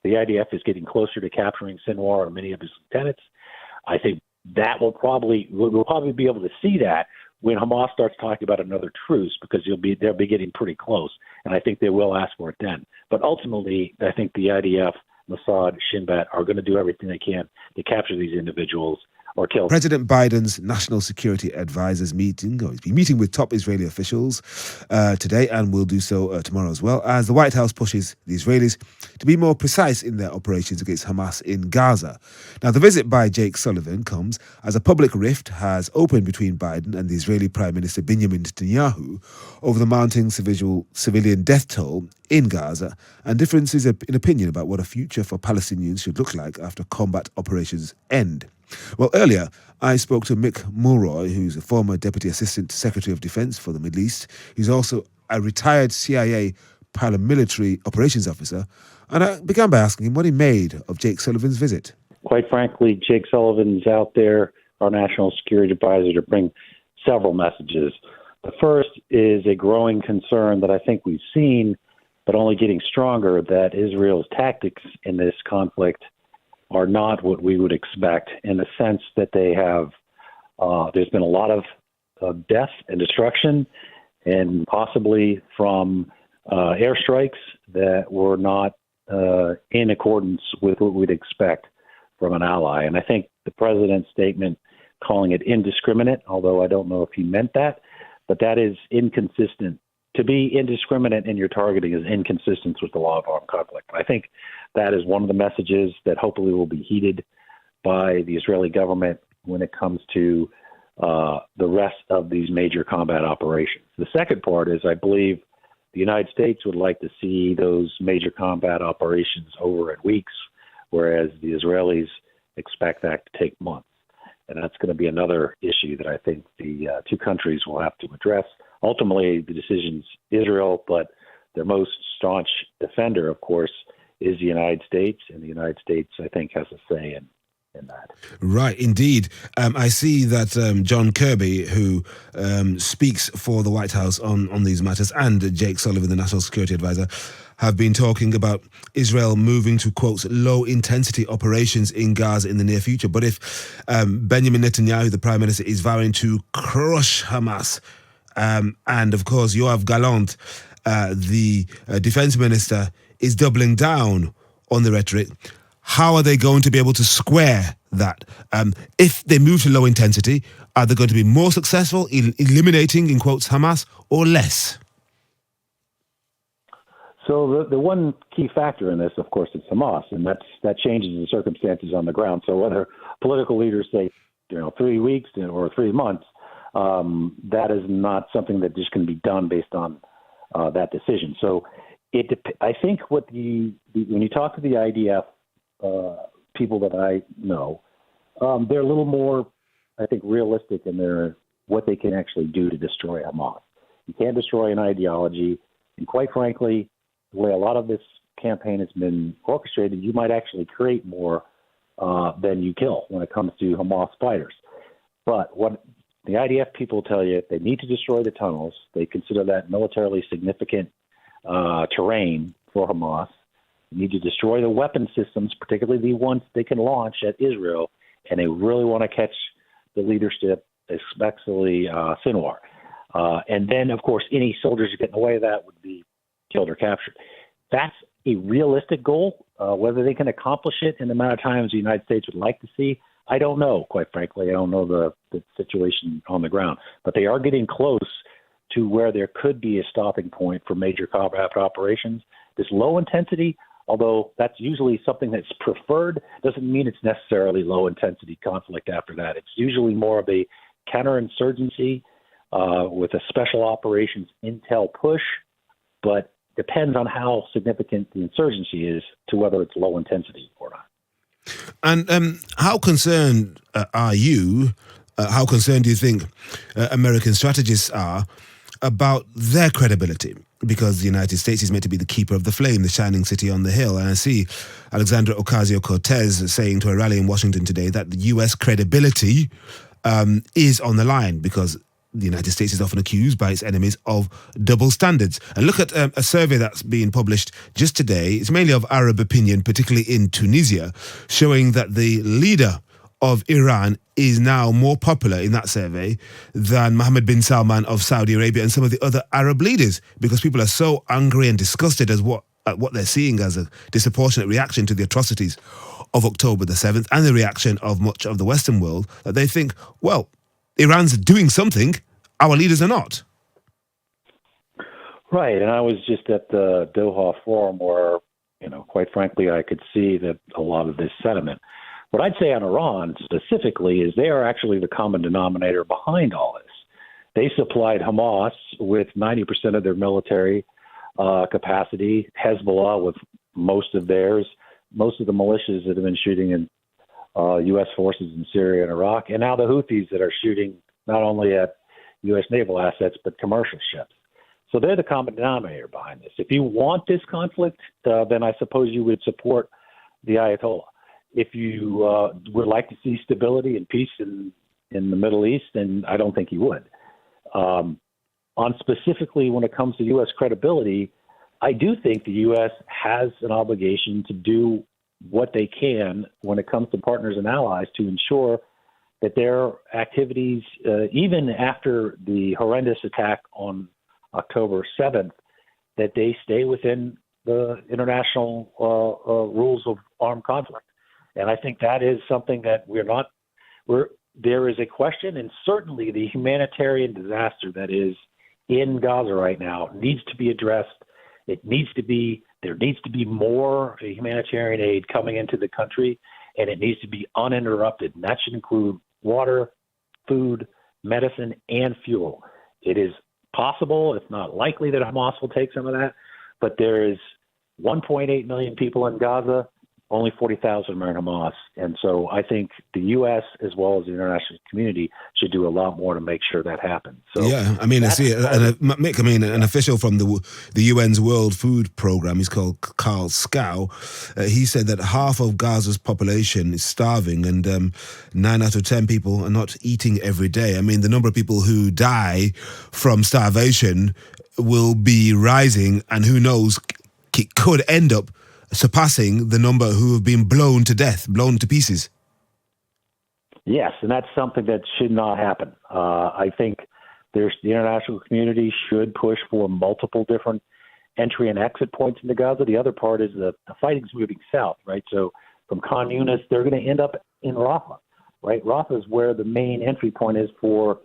the IDF is getting closer to capturing Sinwar and many of his lieutenants. I think that we'll probably be able to see that when Hamas starts talking about another truce, because they'll be getting pretty close, and I think they will ask for it then. But ultimately, I think the IDF, Mossad, Shin Bet are going to do everything they can to capture these individuals or kill them. President Biden's national security advisors meeting, or he's been meeting with top Israeli officials today and will do so tomorrow as well, as the White House pushes the Israelis to be more precise in their operations against Hamas in Gaza. Now, the visit by Jake Sullivan comes as a public rift has opened between Biden and the Israeli Prime Minister Benjamin Netanyahu over the mounting civilian death toll in Gaza and differences in opinion about what a future for Palestinians should look like after combat operations end. Well, earlier, I spoke to Mick Mulroy, who's a former Deputy Assistant Secretary of Defense for the Middle East. He's also a retired CIA paramilitary operations officer. And I began by asking him what he made of Jake Sullivan's visit. Quite frankly, Jake Sullivan's out there, our national security advisor, to bring several messages. The first is a growing concern that I think we've seen, but only getting stronger, that Israel's tactics in this conflict are not what we would expect, in the sense that they have, there's been a lot of death and destruction, and possibly from airstrikes that were not in accordance with what we'd expect from an ally. And I think the president's statement calling it indiscriminate, although I don't know if he meant that, but that is inconsistent. To be indiscriminate in your targeting is inconsistent with the law of armed conflict. I think that is one of the messages that hopefully will be heeded by the Israeli government when it comes to the rest of these major combat operations. The second part is, I believe the United States would like to see those major combat operations over in weeks, whereas the Israelis expect that to take months. And that's going to be another issue that I think the two countries will have to address. Ultimately, the decision's Israel, but their most staunch defender, of course, is the United States, and the United States, I think, has a say in that. Right, indeed. I see that John Kirby, who speaks for the White House on these matters, and Jake Sullivan, the National Security Advisor, have been talking about Israel moving to, quote, low-intensity operations in Gaza in the near future. But if Benjamin Netanyahu, the Prime Minister, is vowing to crush Hamas, and, of course, Yoav Gallant, the Defense Minister, is doubling down on the rhetoric, how are they going to be able to square that? If they move to low intensity, are they going to be more successful in eliminating, in quotes, Hamas, or less? So the one key factor in this, of course, is Hamas, and that changes the circumstances on the ground. So whether political leaders say, 3 weeks or 3 months, that is not something that just can be done based on that decision. So I think when you talk to the IDF people that I know, they're a little more, I think, realistic in what they can actually do to destroy Hamas. You can't destroy an ideology, and quite frankly, the way a lot of this campaign has been orchestrated, you might actually create more than you kill when it comes to Hamas fighters. But what the IDF people tell you, they need to destroy the tunnels. They consider that militarily significant terrain for Hamas. They need to destroy the weapon systems, particularly the ones they can launch at Israel, and they really want to catch the leadership, especially Sinwar. And then, of course, any soldiers who get in the way of that would be killed or captured. That's a realistic goal. Whether they can accomplish it in the amount of times the United States would like to see, I don't know, quite frankly. I don't know the situation on the ground. But they are getting close to where there could be a stopping point for major combat operations. This low intensity, although that's usually something that's preferred, doesn't mean it's necessarily low intensity conflict after that. It's usually more of a counterinsurgency with a special operations intel push, but depends on how significant the insurgency is to whether it's low intensity or not. And how concerned are you, how concerned do you think American strategists are about their credibility? Because the United States is meant to be the keeper of the flame, the shining city on the hill. And I see Alexandra Ocasio-Cortez saying to a rally in Washington today that the U.S. credibility is on the line because the United States is often accused by its enemies of double standards. And look at a survey that's being published just today. It's mainly of Arab opinion, particularly in Tunisia, showing that the leader of Iran is now more popular in that survey than Mohammed bin Salman of Saudi Arabia and some of the other Arab leaders, because people are so angry and disgusted at what they're seeing as a disproportionate reaction to the atrocities of October the 7th and the reaction of much of the Western world, that they think, well, Iran's doing something, our leaders are not. Right, and I was just at the Doha Forum where, quite frankly, I could see that a lot of this sentiment. What I'd say on Iran specifically is they are actually the common denominator behind all this. They supplied Hamas with 90% of their military capacity, Hezbollah with most of theirs, most of the militias that have been shooting in U.S. forces in Syria and Iraq, and now the Houthis that are shooting not only at U.S. naval assets but commercial ships. So they're the common denominator behind this. If you want this conflict, then I suppose you would support the Ayatollah. If you would like to see stability and peace in the Middle East, then I don't think you would. On specifically when it comes to U.S. credibility, I do think the U.S. has an obligation to do what they can when it comes to partners and allies to ensure that their activities, even after the horrendous attack on October 7th, that they stay within the international rules of armed conflict. And I think that is something that there is a question, and certainly the humanitarian disaster that is in Gaza right now needs to be addressed. There needs to be more humanitarian aid coming into the country, and it needs to be uninterrupted. And that should include water, food, medicine, and fuel. It is possible, if not likely, that Hamas will take some of that, but there is 1.8 million people in Gaza. Only 40,000 are in Hamas. And so I think the U.S. as well as the international community should do a lot more to make sure that happens. So yeah, I mean, Mick, an official from the UN's World Food Programme, he's called Carl Scow. He said that half of Gaza's population is starving and 9 out of 10 people are not eating every day. I mean, the number of people who die from starvation will be rising, and who knows, it could end up surpassing the number who have been blown to death, blown to pieces. Yes, and that's something that should not happen. I think the international community should push for multiple different entry and exit points into Gaza. The other part is the fighting's moving south, right? So from Khan Yunis, they're going to end up in Rafah, right? Rafah is where the main entry point is for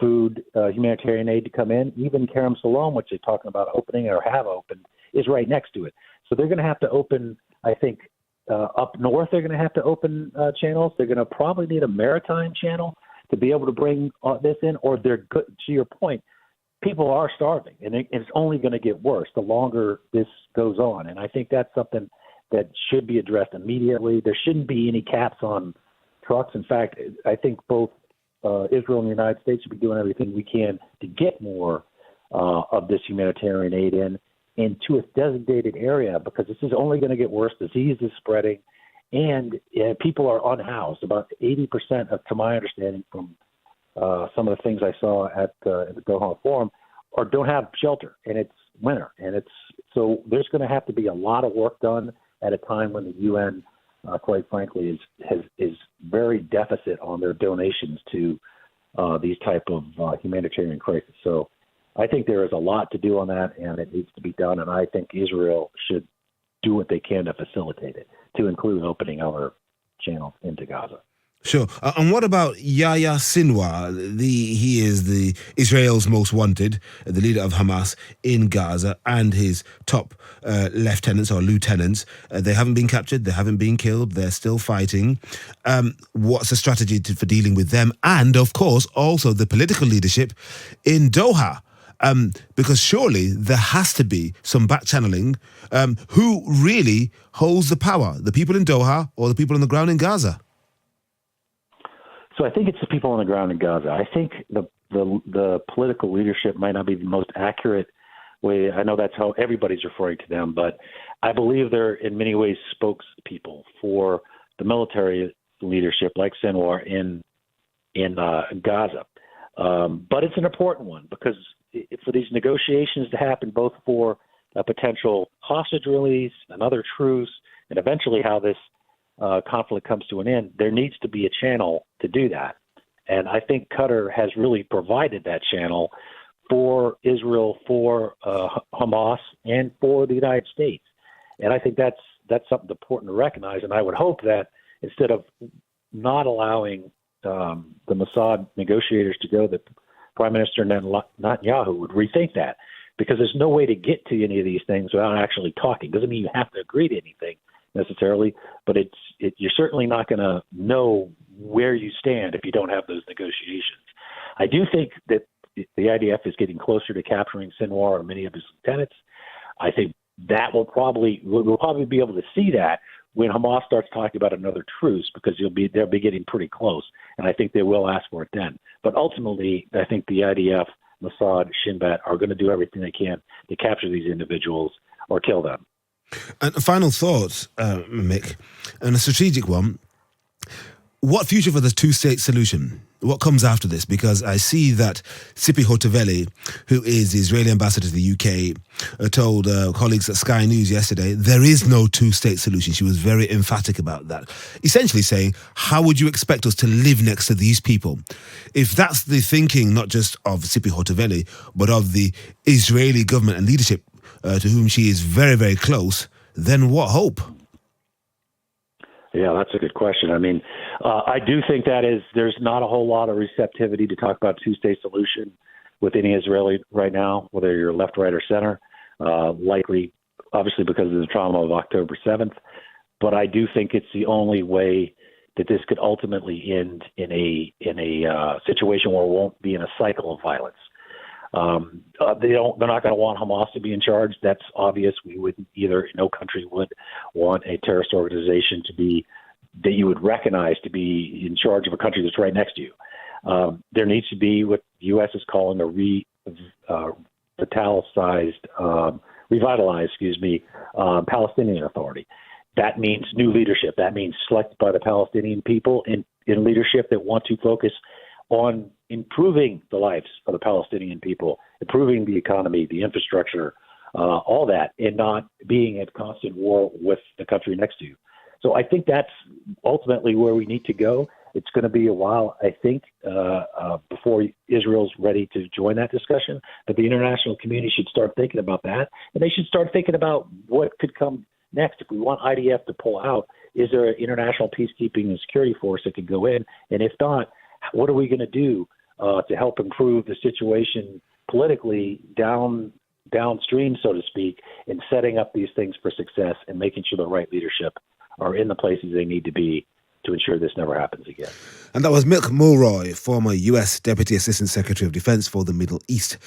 food, humanitarian aid to come in. Even Kerem Salom, which they're talking about opening or have opened, is right next to it. So they're going to have to open, I think, up north, they're going to have to open channels. They're going to probably need a maritime channel to be able to bring this in, or they're good. To your point, people are starving, and it's only going to get worse the longer this goes on. And I think that's something that should be addressed immediately. There shouldn't be any caps on trucks. In fact, I think both Israel and the United States should be doing everything we can to get more of this humanitarian aid into a designated area, because this is only going to get worse. Disease is spreading, and people are unhoused. About 80%, to my understanding, from some of the things I saw at the Doha Forum, or don't have shelter, and it's winter, and so there's going to have to be a lot of work done at a time when the UN, quite frankly, is very deficit on their donations to these type of humanitarian crises. So I think there is a lot to do on that, and it needs to be done. And I think Israel should do what they can to facilitate it, to include opening other channels into Gaza. Sure. And what about Yahya Sinwar? He is Israel's most wanted, the leader of Hamas in Gaza, and his top lieutenants. They haven't been captured. They haven't been killed. They're still fighting. What's the strategy for dealing with them? And, of course, also the political leadership in Doha. Because surely there has to be some back-channeling. Who really holds the power? The people in Doha or the people on the ground in Gaza? So I think it's the people on the ground in Gaza. I think the political leadership might not be the most accurate way. I know that's how everybody's referring to them, but I believe they're in many ways spokespeople for the military leadership, like Sinwar in Gaza. But it's an important one because for these negotiations to happen, both for a potential hostage release, another truce, and eventually how this conflict comes to an end, there needs to be a channel to do that. And I think Qatar has really provided that channel for Israel, for Hamas, and for the United States. And I think that's something important to recognize. And I would hope that instead of not allowing the Mossad negotiators to go, that Prime Minister Netanyahu would rethink that, because there's no way to get to any of these things without actually talking. Doesn't mean you have to agree to anything necessarily, but you're certainly not going to know where you stand if you don't have those negotiations. I do think that the IDF is getting closer to capturing Sinwar and many of his lieutenants. I think that we'll probably be able to see that when Hamas starts talking about another truce, because they'll be getting pretty close, and I think they will ask for it then. But ultimately, I think the IDF, Mossad, Shin Bet are going to do everything they can to capture these individuals or kill them. And final thoughts, Mick, and a strategic one. What future for the two-state solution? What comes after this? Because I see that Tzipi Hotovely, who is the Israeli ambassador to the UK, told colleagues at Sky News yesterday, there is no two-state solution. She was very emphatic about that. Essentially saying, how would you expect us to live next to these people? If that's the thinking, not just of Tzipi Hotovely, but of the Israeli government and leadership to whom she is very, very close, then what hope? Yeah, that's a good question. I mean, I do think there's not a whole lot of receptivity to talk about two-state solution with any Israeli right now, whether you're left, right, or center, likely, obviously, because of the trauma of October 7th. But I do think it's the only way that this could ultimately end in a situation where it won't be in a cycle of violence. They're not going to want Hamas to be in charge. That's obvious. No country would want a terrorist organization that you would recognize to be in charge of a country that's right next to you. There needs to be what the U.S. is calling a revitalized Palestinian Authority. That means new leadership. That means selected by the Palestinian people in leadership that want to focus on improving the lives of the Palestinian people, improving the economy, the infrastructure, all that, and not being at constant war with the country next to you. So I think that's ultimately where we need to go. It's going to be a while, I think, before Israel's ready to join that discussion. But the international community should start thinking about that, and they should start thinking about what could come next. If we want IDF to pull out, is there an international peacekeeping and security force that could go in? And if not, what are we going to do to help improve the situation politically downstream, so to speak, in setting up these things for success and making sure the right leadership are in the places they need to be to ensure this never happens again. And that was Mick Mulroy, former U.S. Deputy Assistant Secretary of Defense for the Middle East.